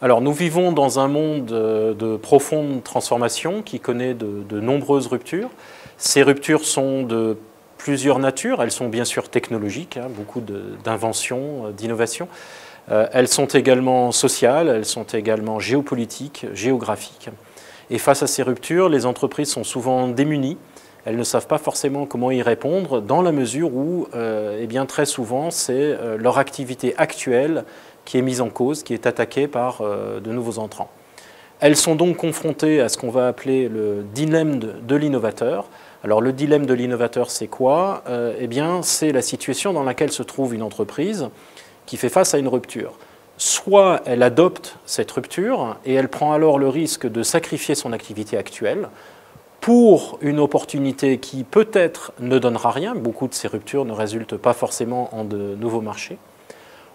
Alors nous vivons dans un monde de profonde transformation qui connaît de nombreuses ruptures. Ces ruptures sont de plusieurs natures, elles sont bien sûr technologiques, beaucoup d'inventions, d'innovations. Elles sont également sociales, elles sont également géopolitiques, géographiques. Et face à ces ruptures, les entreprises sont souvent démunies. Elles ne savent pas forcément comment y répondre dans la mesure où, eh bien, très souvent, c'est leur activité actuelle qui est mise en cause, qui est attaquée par de nouveaux entrants. Elles sont donc confrontées à ce qu'on va appeler le dilemme de l'innovateur. Alors le dilemme de l'innovateur, c'est quoi? Eh bien, c'est la situation dans laquelle se trouve une entreprise qui fait face à une rupture. Soit elle adopte cette rupture et elle prend alors le risque de sacrifier son activité actuelle pour une opportunité qui peut-être ne donnera rien. Beaucoup de ces ruptures ne résultent pas forcément en de nouveaux marchés.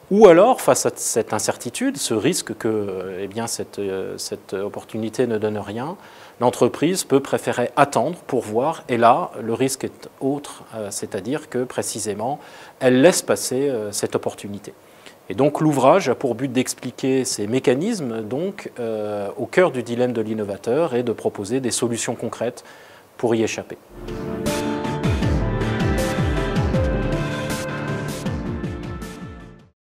Ou alors, face à cette incertitude, ce risque que eh bien, cette opportunité ne donne rien, l'entreprise peut préférer attendre pour voir, et là, le risque est autre, c'est-à-dire que précisément, elle laisse passer cette opportunité. Et donc l'ouvrage a pour but d'expliquer ces mécanismes donc, au cœur du dilemme de l'innovateur et de proposer des solutions concrètes pour y échapper.